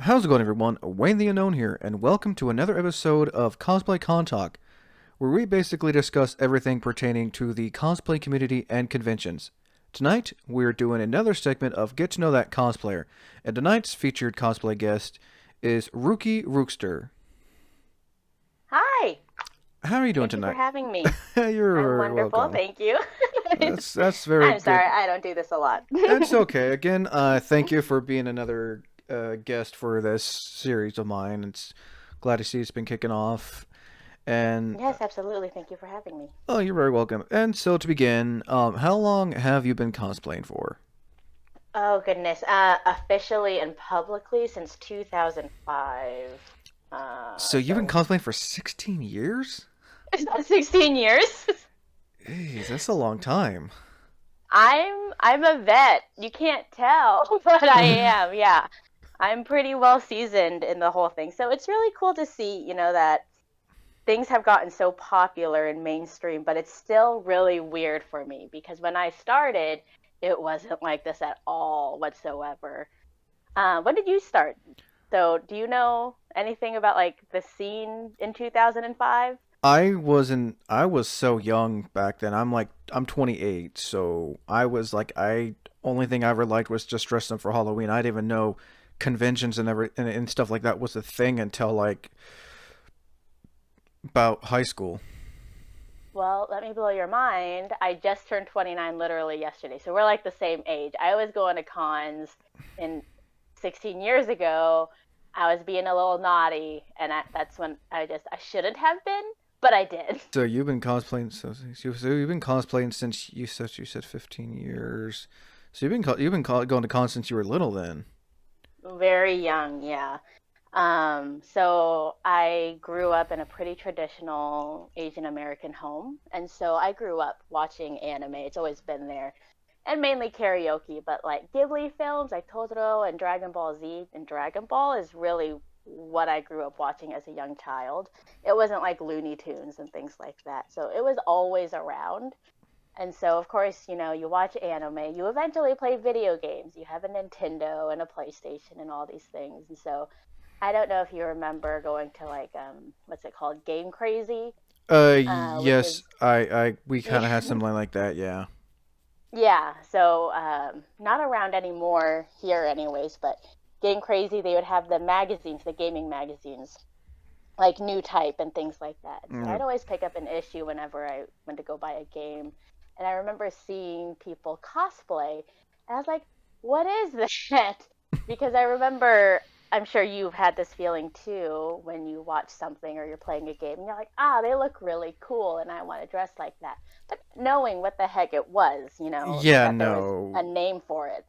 How's it going, everyone? Wayne the Unknown here, and welcome to another episode of Cosplay Con Talk, where we basically discuss everything pertaining to the cosplay community and conventions. Tonight, we're doing another segment of Get to Know That Cosplayer, and tonight's featured cosplay guest is Ruki Rukster. Hi, How are you doing thank you for tonight? having me. You're I'm very wonderful, welcome. thank you. That's very I'm good. sorry, I don't do this a lot. That's okay. Again, thank you for being another guest for this series of mine. It's glad to see it's been kicking off. And Yes, absolutely. Thank you for having me. oh, you're very welcome. And so to begin, how long have you been cosplaying for? Oh goodness, officially and publicly since 2005. So you've been So cosplaying for 16 years? is that 16 years? Hey, that's a long time. I'm a vet. You can't tell, but I am. Yeah, I'm pretty well seasoned in the whole thing. So it's really cool to see, that things have gotten so popular and mainstream, but it's still really weird for me because when I started, it wasn't like this at all whatsoever. When did you start? So, do you know anything about like the scene in 2005? I was so young back then. I'm 28, so I was like I only thing I ever liked was just dressing up for Halloween. I didn't even know conventions and stuff like that was a thing until like about high school. Well, let me blow your mind. I just turned 29 literally yesterday. So we're like the same age. I was going to cons in 16 years ago. I was being a little naughty, and that's when I shouldn't have been, but I did. So you've been cosplaying so you've been cosplaying since you said 15 years. So going to cons since you were little then. Very young, yeah. So I grew up in a pretty traditional Asian American home, and so I grew up watching anime. It's always been there, and mainly karaoke, but like Ghibli films like Totoro and Dragon Ball Z and Dragon Ball is really what I grew up watching as a young child. It wasn't like Looney Tunes and things like that. So it was always around. And so, of course, you watch anime, you eventually play video games. You have a Nintendo and a PlayStation and all these things. And so, I don't know if you remember going to like what's it called? Game Crazy, which Yes, is I we kind yeah, of had something like that, yeah. yeah. So not around anymore here, anyways. But Game Crazy, they would have the magazines, the gaming magazines, like New Type and things like that. So Mm. I'd always pick up an issue whenever I went to go buy a game, and I remember seeing people cosplay, and I was like, "What is that?" Because I remember, I'm sure you've had this feeling too when you watch something or you're playing a game, and you're like, "Ah, they look really cool, and I want to dress like that." But knowing what the heck it was, Yeah, that there was a no. name for it.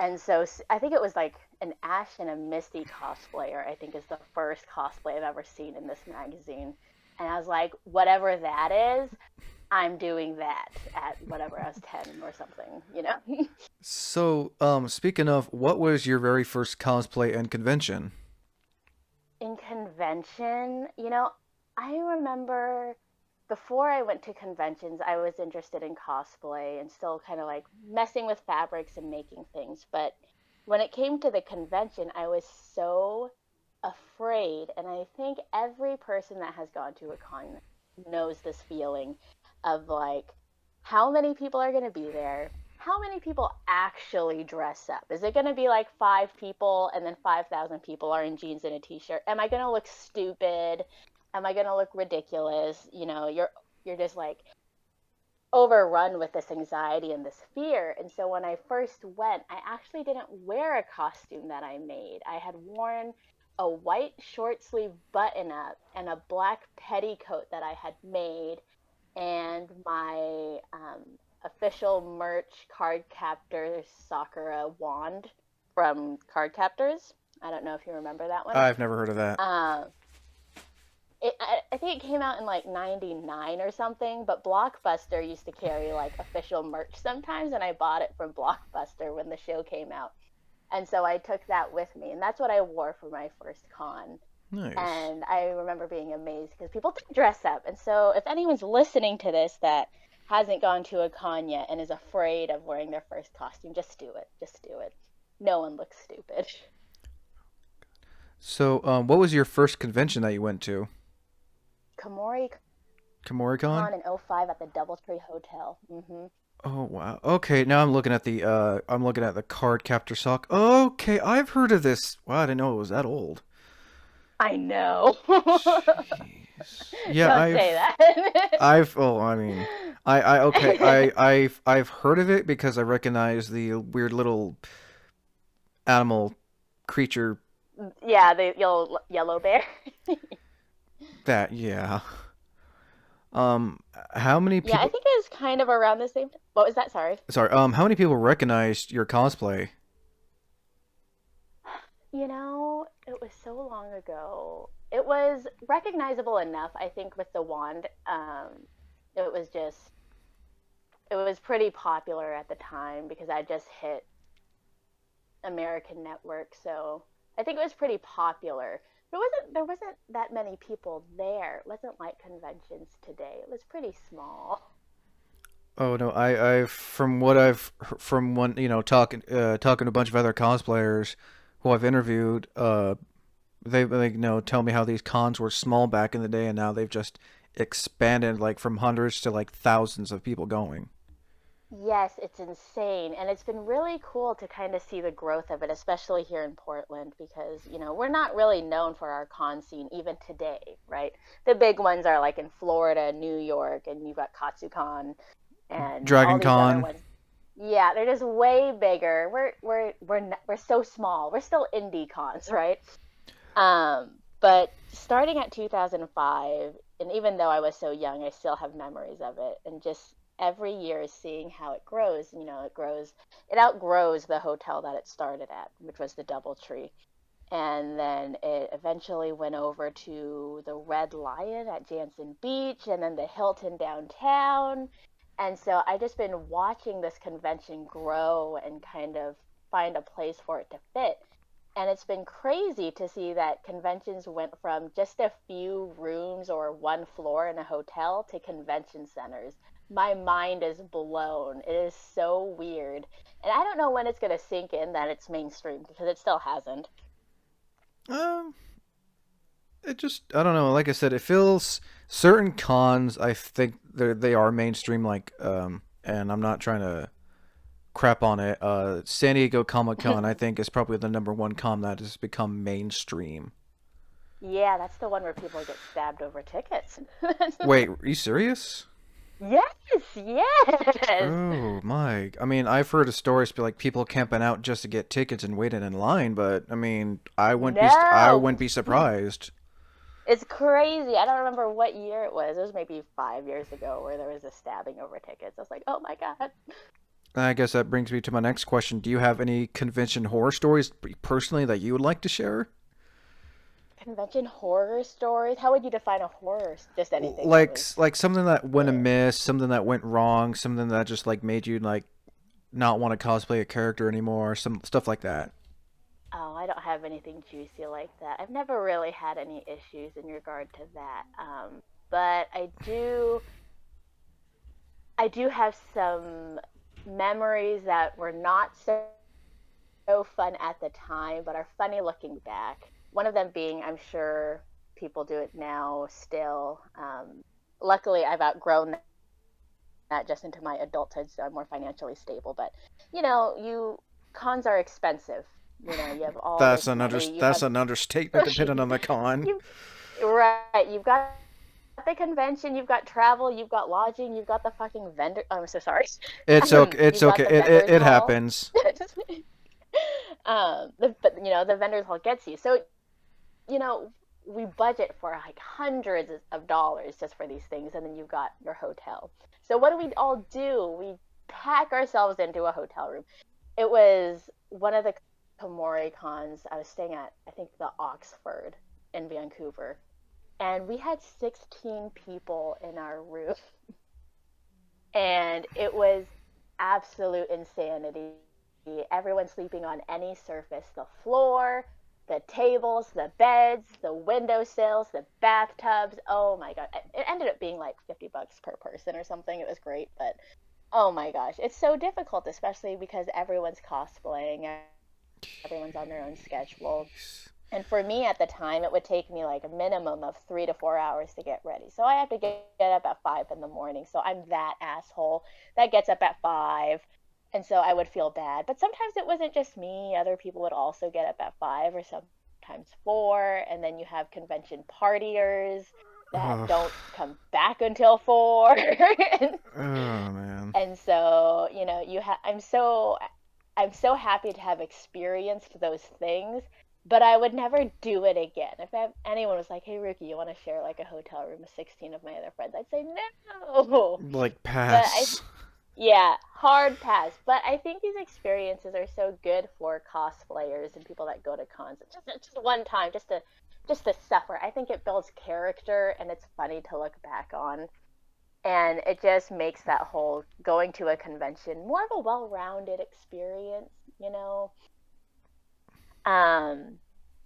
And so I think it was like an Ash and a Misty cosplayer, I think is the first cosplay I've ever seen in this magazine. And I was like, whatever that is, I'm doing that at whatever I was 10 or something. So, speaking of, what was your very first cosplay and convention? In convention, I remember before I went to conventions, I was interested in cosplay and still kind of like messing with fabrics and making things. But when it came to the convention, I was so afraid. And I think every person that has gone to a con knows this feeling of like, how many people are going to be there? How many people actually dress up? Is it going to be like five people and then 5,000 people are in jeans and a t-shirt? Am I going to look stupid? Am I going to look ridiculous? You're just like overrun with this anxiety and this fear. And so when I first went, I actually didn't wear a costume that I made. I had worn a white short sleeve button up and a black petticoat that I had made and my official merch card captor Sakura wand from Card Captors. I don't know if you remember that one. I've never heard of that. Um, I think it came out in like 99 or something, but Blockbuster used to carry like official merch sometimes, and I bought it from Blockbuster when the show came out. And so I took that with me, and that's what I wore for my first con. Nice. And I remember being amazed because people do dress up. And so if anyone's listening to this that hasn't gone to a con yet and is afraid of wearing their first costume, just do it. Just do it. No one looks stupid. So, what was your first convention that you went to? Komori KomoriCon? Con in '05 at the Doubletree Hotel. Oh wow. Okay, now I'm looking at the card captor sock. Okay, I've heard of this. Wow, I didn't know it was that old. I know. Jeez. Yeah, Don't say that. oh, I mean, okay, I've heard of it because I recognize the weird little animal creature Yeah, the yellow bear. that, yeah. Um, how many Yeah, I people, think it was kind of around the same. What was that? Sorry. sorry, how many people recognized your cosplay? It was so long ago. It was recognizable enough, I think, with the wand. It was just, it was pretty popular at the time because I just hit American network, so I think it was pretty popular. There wasn't that many people there. It wasn't like conventions today. It was pretty small. Oh no, from what from one, talking to a bunch of other cosplayers who I've interviewed, they tell me how these cons were small back in the day and now they've just expanded like from hundreds to like thousands of people going. Yes, it's insane. And it's been really cool to kind of see the growth of it, especially here in Portland, because, we're not really known for our con scene even today, right? The big ones are like in Florida, New York, and you've got KatsuCon and all Dragon these other Con. ones. Yeah, they're just way bigger. We're so small. We're still indie cons, right? But starting at 2005, and even though I was so young, I still have memories of it. And just every year seeing how it grows, it outgrows the hotel that it started at, which was the Doubletree. And then it eventually went over to the Red Lion at Jansen Beach and then the Hilton downtown. And so I just been watching this convention grow and kind of find a place for it to fit. And it's been crazy to see that conventions went from just a few rooms or one floor in a hotel to convention centers. My mind is blown. It is so weird. And I don't know when it's going to sink in that it's mainstream because it still hasn't. Um, it just I don't know. Like I said, it feels certain cons. I think they are mainstream. And I'm not trying to crap on it. San Diego Comic Con, I think, is probably the number one con that has become mainstream. Yeah, that's the one where people get stabbed over tickets. Wait, are you serious? Yes, yes. Oh my! I mean, I've heard of stories be like people camping out just to get tickets and waiting in line, but I mean, I No. wouldn't be surprised. It's crazy. I don't remember what year it was. It was maybe 5 years ago where there was a stabbing over tickets. I was like, oh my God. I guess that brings me to my next question. Do you have any convention horror stories personally that you would like to share? Convention horror stories? How would you define a horror? Just anything that Like was something that went good. amiss, something that went wrong, something that just like made you like not want to cosplay a character anymore, some stuff like that. Oh, I don't have anything juicy like that. I've never really had any issues in regard to that. But I do have some memories that were not so fun at the time, but are funny looking back. One of them being, I'm sure people do it now still. Luckily, I've outgrown that just into my adulthood, so I'm more financially stable. But you cons are expensive. You have all this money. You That's have an understatement depending on the con. you right. You've got the convention, you've got travel, you've got lodging, you've got the fucking vendor. Oh, I'm so sorry. It's okay. It's You've got okay. the vendors It hall. happens. But the vendors hall gets you. So you know we budget for like hundreds of dollars just for these things, and then you've got your hotel. So what do we all do? We pack ourselves into a hotel room. It was one of the Komori cons I was staying at. I think the Oxford in Vancouver, and we had 16 people in our room, and it was absolute insanity. Everyone sleeping on any surface, the floor, the tables, the beds, the windowsills, the bathtubs. Oh my God. It ended up being like $50 per person or something. It was great, but oh my gosh, it's so difficult, especially because everyone's cosplaying, everyone's on their own schedule. And for me at the time, it would take me like a minimum of 3 to 4 hours to get ready. So I have to get up at 5 in the morning. So I'm that asshole that gets up at 5. And so I would feel bad. But sometimes it wasn't just me. Other people would also get up at 5 or sometimes 4. And then you have convention partiers that Ugh. don't come back until 4. and, Oh man. and so, I'm so happy to have experienced those things, but I would never do it again. If anyone was like, "Hey, Ruki, you want to share like a hotel room with 16 of my other friends?" I'd say no. Like But pass. yeah, hard pass. But I think these experiences are so good for cosplayers and people that go to cons. Just one time, just to suffer. I think it builds character and it's funny to look back on. And it just makes that whole going to a convention more of a well-rounded experience, you know. Um,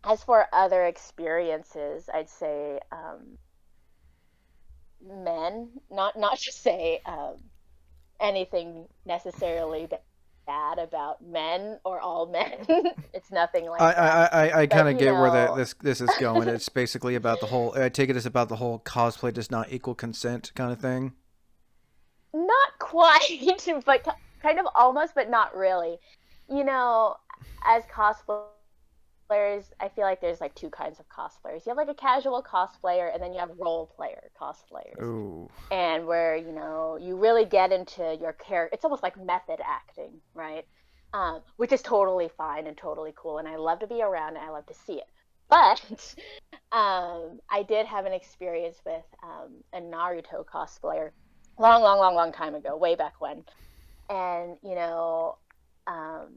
as for other experiences, I'd say men, not to say anything necessarily bad about men or all men. It's nothing I like that. I I kind But of get where this is going. It's basically about the whole. I take it as about the whole cosplay does not equal consent kind of thing. not quite, but kind of almost, but not really. You know, as cosplayers, I feel like there's like two kinds of cosplayers. You have like a casual cosplayer, and then you have role player cosplayers. Ooh. And where, you really get into your character. It's almost like method acting, right? Which is totally fine and totally cool. And I love to be around and I love to see it. But I did have an experience with a Naruto cosplayer long, long, long, long time ago, way back when. And, um,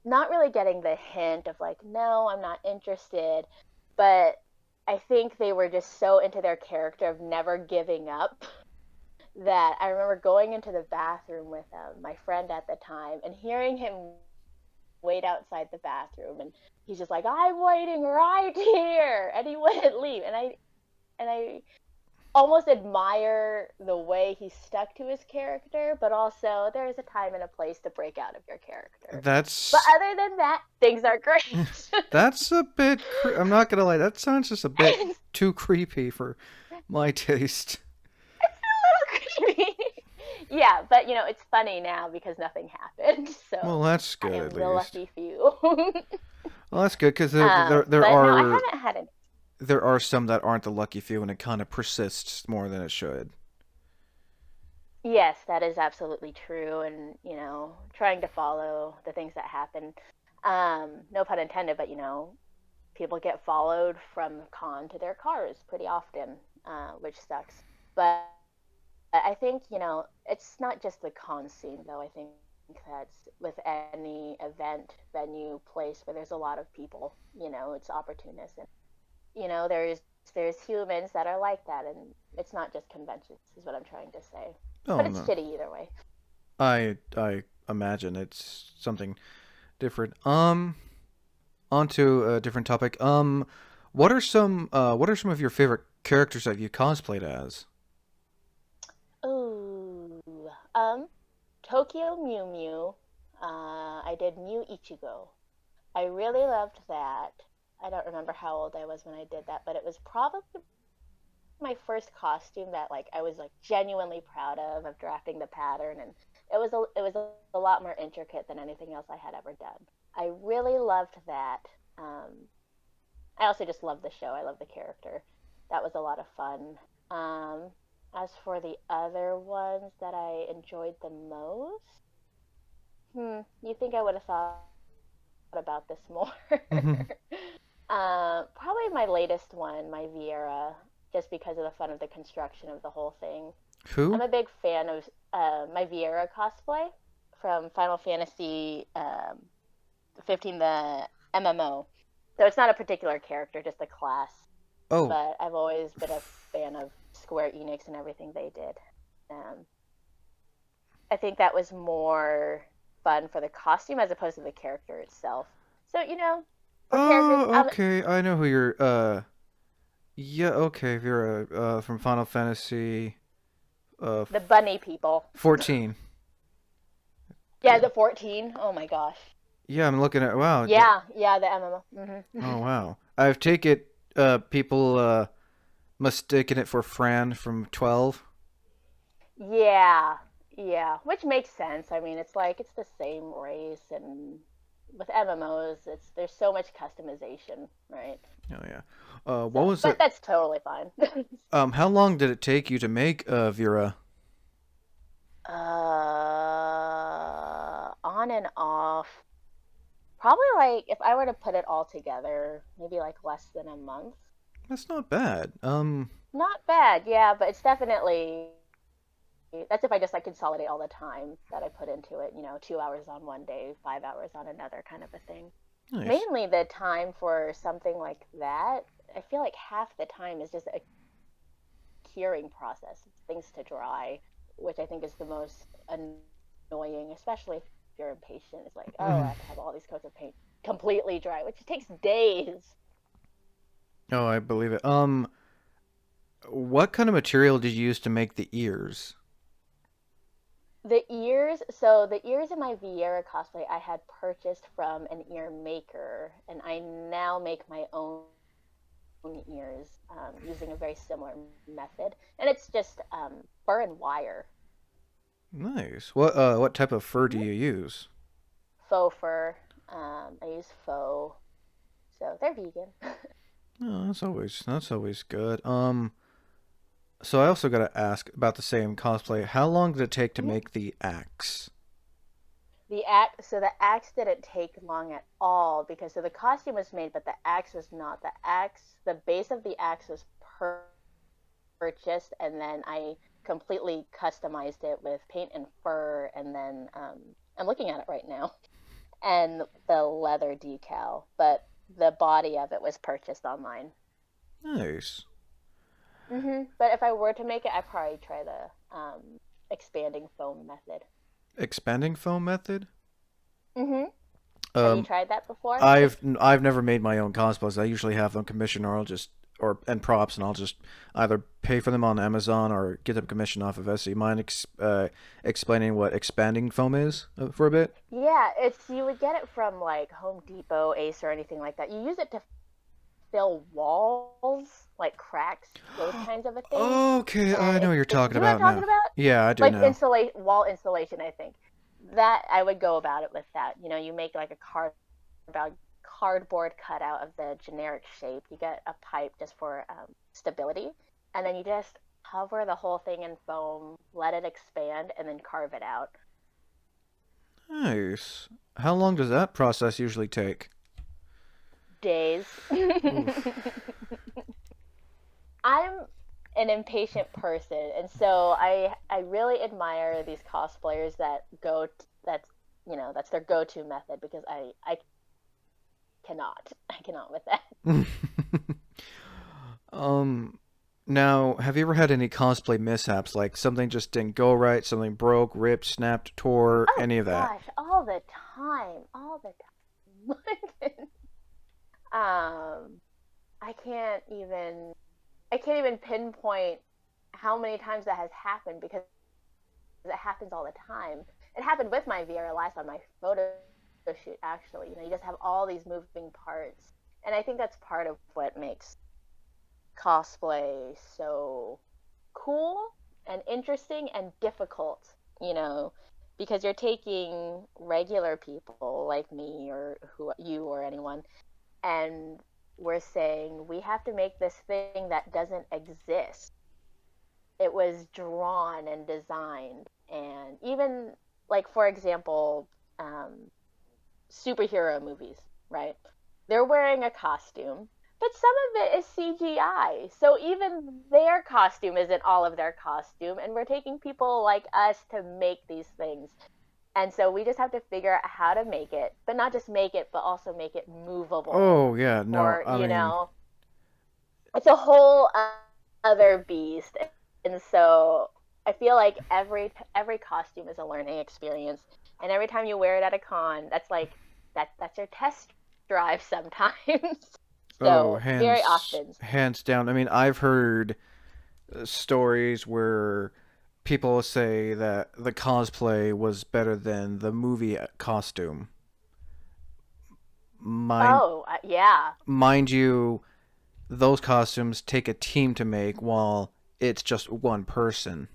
not really getting the hint of like, no, I'm not interested. But I think they were just so into their character of never giving up that I remember going into the bathroom with my friend at the time and hearing him wait outside the bathroom, and he's just like, "I'm waiting right here," and he wouldn't leave, and I almost admire the way he stuck to his character, but also there's a time and a place to break out of your character. But That's other than that, things are great. that's a bit. I'm not gonna lie. That sounds just a bit It's too creepy for my taste. a little creepy. Yeah, but it's funny now because nothing happened. Well, So that's I good at am the least. lucky few. Well, that's good because there But no, I are haven't had any. there are some that aren't the lucky few, and it kind of persists more than it should. Yes, that is absolutely true, and trying to follow the things that happen. No pun intended, but people get followed from con to their cars pretty often, which sucks. But I think it's not just the con scene though. I think that's with any event, venue, place where there's a lot of people. It's opportunists, and there's humans that are like that, and it's not just conventions. Is what I'm trying to say. But Oh it's no, shitty either way. I imagine it's something different. Onto a different topic. What are some of your favorite characters that you cosplayed as? Ooh, um, Tokyo Mew Mew. I did Mew Ichigo. I really loved that. I don't remember how old I was when I did that, but it was probably my first costume that like I was like genuinely proud of drafting the pattern, and it was a lot more intricate than anything else I had ever done. I really loved that. Um, I also just love the show. I love the character. That was a lot of fun. As for the other ones that I enjoyed the most, you think I would have thought about this more? Probably my latest one, my Viera, just because of the fun of the construction of the whole thing. I'm Who? a big fan of my Viera cosplay from Final Fantasy 15, the MMO. So it's not a particular character, just a class. Oh, But I've always been a fan of Square Enix and everything they did. Um, I think that was more fun for the costume as opposed to the character itself. So for characters, okay. I know who you're. Yeah. Okay. You're from Final Fantasy. the bunny people. 14. Yeah, the 14. Oh my gosh. Yeah, I'm looking at. Wow. Yeah, yeah, the MMO. Oh wow. I've take it. People mistaken it for Fran from 12. Yeah, yeah, which makes sense. I mean, it's like it's the same race, and with MMOs, it's there's so much customization, right? Oh yeah. What So, was but it? that's totally fine. How long did it take you to make Vera? On and off. Probably like if I were to put it all together, maybe like less than a month. That's not bad. Not bad, yeah, but it's definitely that's if I just like consolidate all the time that I put into it, 2 hours on one day, 5 hours on another kind of a thing. Nice. Mainly the time for something like that, I feel like half the time is just a curing process, things to dry, which I think is the most annoying, especially if you're impatient. It's like, oh, I have to have all these coats of paint completely dry, which takes days. Oh, I believe it. What kind of material did you use to make the ears? The ears in my Vieira cosplay I had purchased from an ear maker, and I now make my own ears using a very similar method. And it's just fur and wire. Nice. What type of fur do Mhm. you use? Faux fur. I use faux, so they're vegan. Oh, that's always good. So I also gotta ask about the same cosplay. How long did it take to Mhm. make the axe? The axe didn't take long at all because the costume was made, but the axe was not. The base of the axe was purchased, and then I completely customized it with paint and fur, and then I'm looking at it right now, and the leather decal, but the body of it was purchased online. Nice. But if I were to make it, I'd probably try the expanding foam method. Expanding foam method? hmm Have you Um, tried that before? I've never made my own cosplays. I usually have them commissioned, or I'll just or and props, and I'll just either pay for them on Amazon or get them commissioned off of Etsy. Mind explaining what expanding foam is for a bit? Yeah, it's you would get it from like Home Depot, Ace, or anything like that. You use it to fill walls, like cracks, those kinds of a thing. Okay, And I know what you're do talking you know what I'm about talking now. about? Yeah, I do Like now. wall insulation, I think. That I would go about it with that. You make like a cardboard cutout of the generic shape. You get a pipe just for stability, and then you just cover the whole thing in foam, let it expand, and then carve it out. Nice. How long does that process usually take? Days. Oof. I'm an impatient person, and so I really admire these cosplayers that that's their go-to method because I cannot with that. um, Now, have you ever had any cosplay mishaps? Like something just didn't go right, something broke, ripped, snapped, tore, Oh any of that? gosh, all the time. um, I can't even I can't even pinpoint how many times that has happened because it happens all the time. It happened with my VR last on my photo shoot. Actually, you just have all these moving parts, and I think that's part of what makes cosplay so cool and interesting and difficult. You know, because you're taking regular people like me or who you or anyone, and we're saying we have to make this thing that doesn't exist. It was drawn and designed, and even like for example, superhero movies, right? They're wearing a costume, but some of it is CGI. So even their costume isn't all of their costume, and we're taking people like us to make these things. And so we just have to figure out how to make it, but not just make it, but also make it movable. Oh, yeah, no, Or, I mean, it's a whole other beast. And so I feel like every costume is a learning experience, and every time you wear it at a con, that's your test drive sometimes. oh, So very often. hands down. I mean, I've heard stories where people say that the cosplay was better than the movie costume. Mind Oh, yeah. mind you, those costumes take a team to make while it's just one person.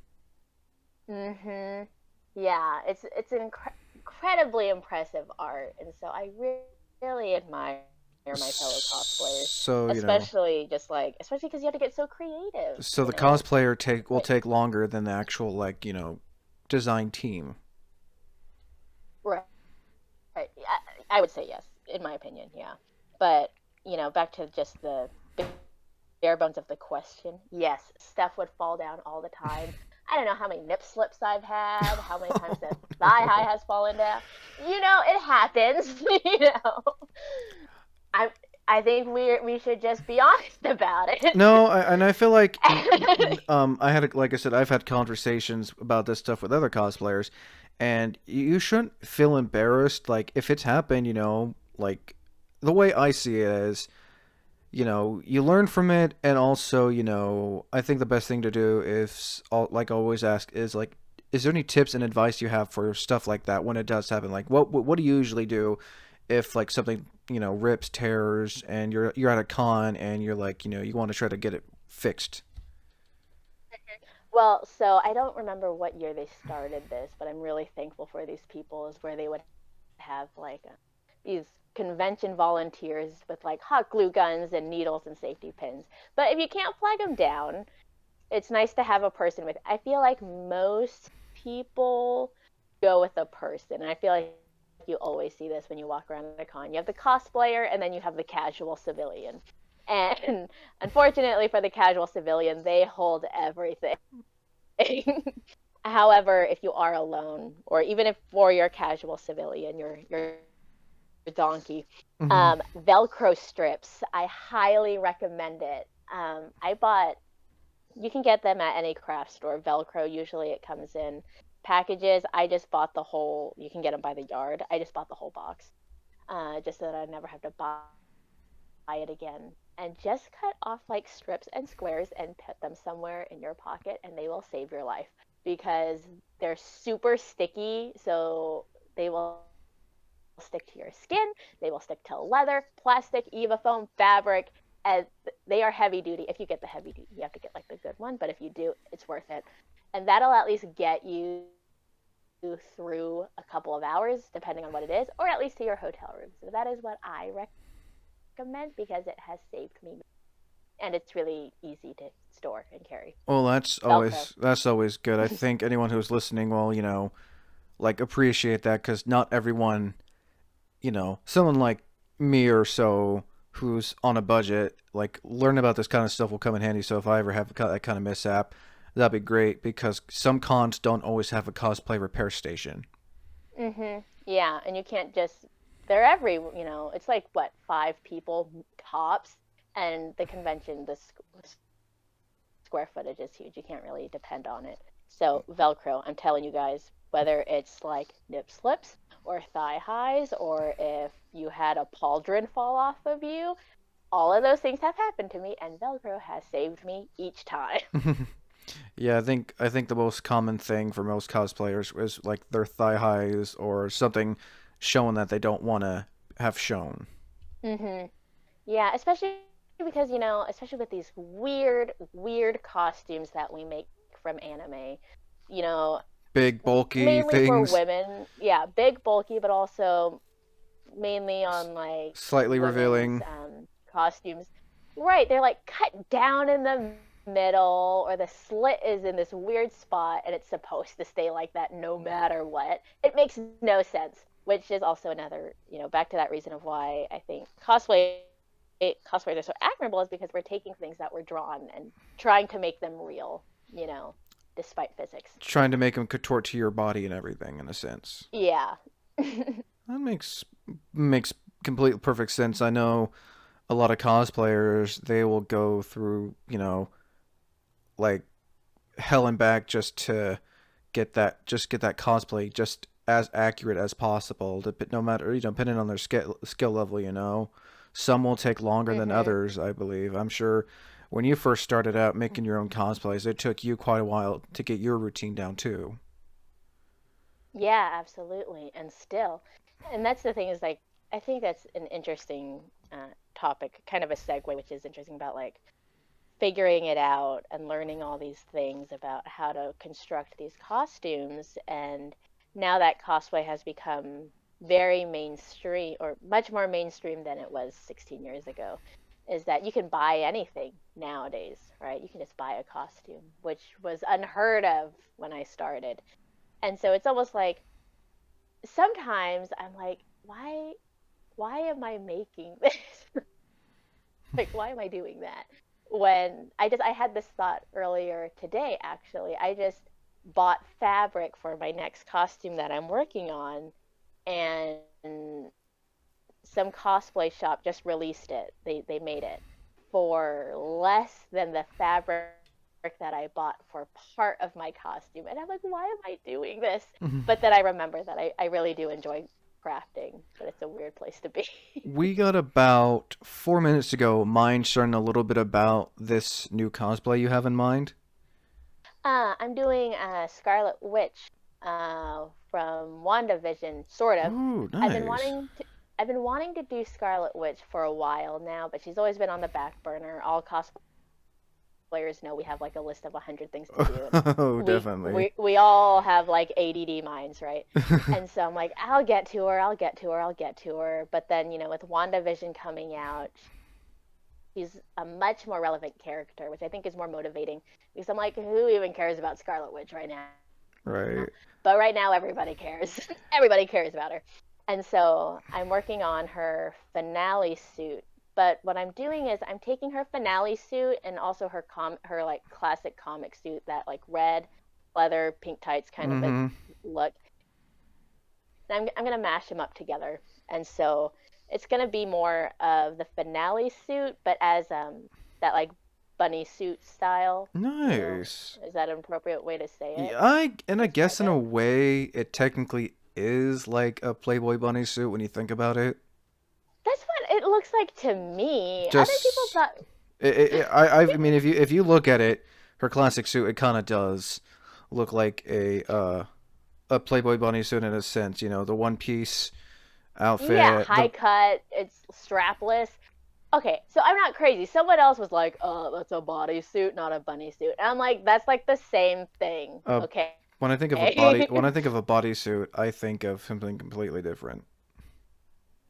Mhm. Yeah, it's incredibly impressive art, and so I really admire my fellow cosplayers, So, especially just like especially because you have to get so creative, so you the know? cosplayer take will Like, take longer than the actual design team. right. Right. I would say yes, in my opinion, yeah. But, back to just the bare bones of the question. Yes, stuff would fall down all the time. I don't know how many nip slips I've had, how many times the thigh high has fallen down. It happens, I I think we should just be honest about it. No, and I feel like I had like I said, I've had conversations about this stuff with other cosplayers, and you shouldn't feel embarrassed. Like if it's happened, like the way I see it is, you learn from it, and also, I think the best thing to do is, like always ask, is like, is there any tips and advice you have for stuff like that when it does happen? Like, what do you usually do if like something rips, tears, and you're at a con and you're like, you want to try to get it fixed? Well, so I don't remember what year they started this, but I'm really thankful for these people is where they would have like these convention volunteers with like hot glue guns and needles and safety pins. But if you can't flag them down, it's nice to have a person with. I feel like most people go with a person. And I feel like you always see this when you walk around the con. You have the cosplayer and then you have the casual civilian. And unfortunately for the casual civilian, they hold everything. However, if you are alone, or even if for your casual civilian, your donkey, Hmm. Velcro strips, I highly recommend it. I bought. You can get them at any craft store. Velcro usually it comes in packages. I just bought the whole. You can get them by the yard. I just bought the whole box, just so that I'd never have to buy it again. And just cut off like strips and squares and put them somewhere in your pocket, and they will save your life because they're super sticky. So they will stick to your skin, they will stick to leather, plastic, Eva foam, fabric, and they are heavy duty. If you get the heavy duty, you have to get like the good one, but if you do, it's worth it. And that'll at least get you through a couple of hours, depending on what it is, or at least to your hotel room. So that is what I recommend because it has saved me, and it's really easy to store and carry. Well, Velcro. that's always good. I think anyone who's listening will, like appreciate that because not everyone, someone like me or so who's on a budget, like learn about this kind of stuff will come in handy. So if I ever have that kind of mishap, that'd be great because some cons don't always have a cosplay repair station. Yeah, and you can't just they're it's like what, 5 people tops, and the convention square footage is huge. You can't really depend on it. So Velcro, I'm telling you guys, whether it's like nip slips or thigh highs, or if you had a pauldron fall off of you, all of those things have happened to me, and Velcro has saved me each time. Yeah, I think the most common thing for most cosplayers is like their thigh highs or something showing that they don't want to have shown. Yeah, especially because, especially with these weird, weird costumes that we make from anime, you know, Big bulky mainly for things, women. Yeah, big, bulky, but also mainly on like slightly women's revealing. costumes. Right, they're like cut down in the middle, or the slit is in this weird spot, and it's supposed to stay like that no matter what. It makes no sense, which is also another, back to that reason of why I think cosplays are so admirable is because we're taking things that were drawn and trying to make them real, despite physics. Trying to make them contort to your body and everything in a sense. Yeah. That makes complete perfect sense. I know a lot of cosplayers, they will go through, like hell and back just get that cosplay just as accurate as possible. No matter, depending on their skill level, some will take longer than Mhm. others. I believe. I'm sure when you first started out making your own cosplays, it took you quite a while to get your routine down too. Yeah, absolutely. And still, and that's the thing is like I think that's an interesting topic, kind of a segue, which is interesting about like figuring it out and learning all these things about how to construct these costumes. And now that cosplay has become very mainstream, or much more mainstream than it was 16 years ago, is that you can buy anything nowadays, right? You can just buy a costume, which was unheard of when I started. And so it's almost like sometimes I'm like, why am I making this? Like, why am I doing that? When I had this thought earlier today, actually. I just bought fabric for my next costume that I'm working on, and some cosplay shop just released it. They made it for less than the fabric that I bought for part of my costume. And I'm like, why am I doing this? But then I remember that I really do enjoy crafting, but it's a weird place to be. We got about 4 minutes to go. Mind sharing a little bit about this new cosplay you have in mind? I'm doing Scarlet Witch from WandaVision, sort of. Ooh, I've been nice. wanting to I've been wanting to do Scarlet Witch for a while now, but she's always been on the back burner. All cosplayers know we have like a list of 100 things to do, and Oh, we definitely. we all have like ADD minds, right? And so I'm like, I'll get to her, I'll get to her, I'll get to her. But then, with WandaVision coming out, she's a much more relevant character, which I think is more motivating because I'm like, who even cares about Scarlet Witch right now? Right. But right now, everybody cares. Everybody cares about her. And so I'm working on her finale suit. But what I'm doing is I'm taking her finale suit and also her like classic comic suit, that like red leather, pink tights kind of a Mm-hmm. look. And I'm gonna mash them up together. And so it's gonna be more of the finale suit, but as that like bunny suit style. You know, Nice. is that an appropriate way to say it? Yeah, I Describe guess in a it? way it technically is like a Playboy bunny suit when you think about it. That's what it looks like to me. Other people Just thought. I mean if you look at it, her classic suit it kind of does look like a Playboy bunny suit in a sense, the one piece Yeah, outfit. high The cut, it's strapless. Okay, so I'm not crazy. Someone else was like, "Oh, that's a bodysuit, not a bunny suit." And I'm like, "That's like the same thing." uh Okay. when I think of a bodysuit, I think of something completely different.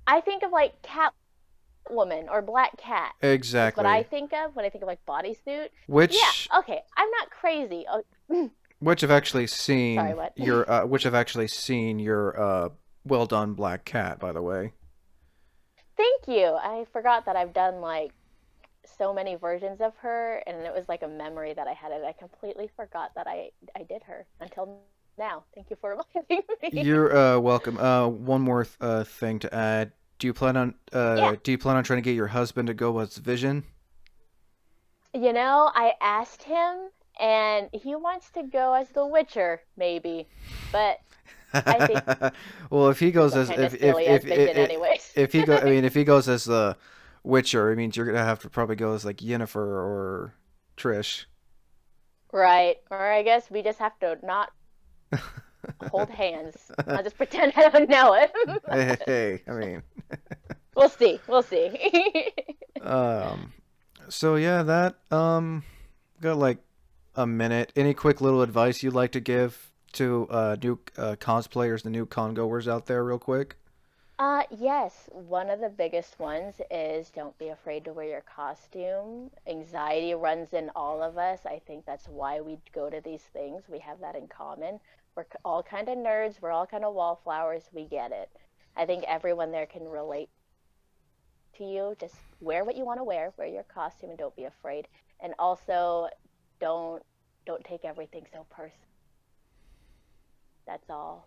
I think of like Catwoman or Black Cat is what I Exactly. think of when I think of like bodysuit. Yeah, Which okay. I'm not crazy. Oh, which I've actually sorry, seen what? your well done Black Cat, by the way. Thank you. I forgot that I've done like so many versions of her, and it was like a memory that I had, and I completely forgot that I did her until now. Thank you for reminding me. You're welcome. One more thing to add. Yeah, Do you plan on trying to get your husband to go as Vision? I asked him, and he wants to go as the Witcher, maybe, but I think Well, if he he's goes still as kind of silly as Vision, anyways. if he go, I mean, if he goes as the Witcher, it means you're gonna have to probably go as like Yennefer or Trish. Right, or I guess we just have to not hold hands. I'll just pretend I don't know it. Hey, I mean, We'll see. We'll see. um, so yeah, that got like a minute. Any quick little advice you'd like to give to new cosplayers, the new congoers out there, real quick? Yes, one of the biggest ones is don't be afraid to wear your costume. Anxiety runs in all of us. I think that's why we go to these things. We have that in common. We're all kind of nerds. We're all kind of wallflowers. We get it. I think everyone there can relate to you. Just wear what you want to wear your costume, and don't be afraid. And also, don't don't take everything so personal. That's all.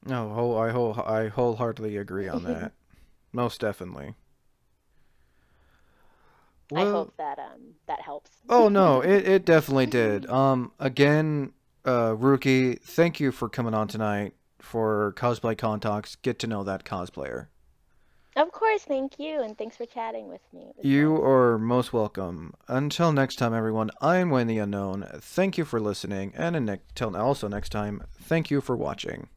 No, I wholeheartedly agree on that. Most definitely. I Well, hope that that helps. oh no, it definitely did. Again, Ruki, thank you for coming on tonight for Cosplay Contacts. Get to know that cosplayer. Of course, thank you, and thanks for chatting with me. It was You nice. are most welcome. Until next time, everyone, I'm Wayne the Unknown. Thank you for listening, and until also next time, thank you for watching.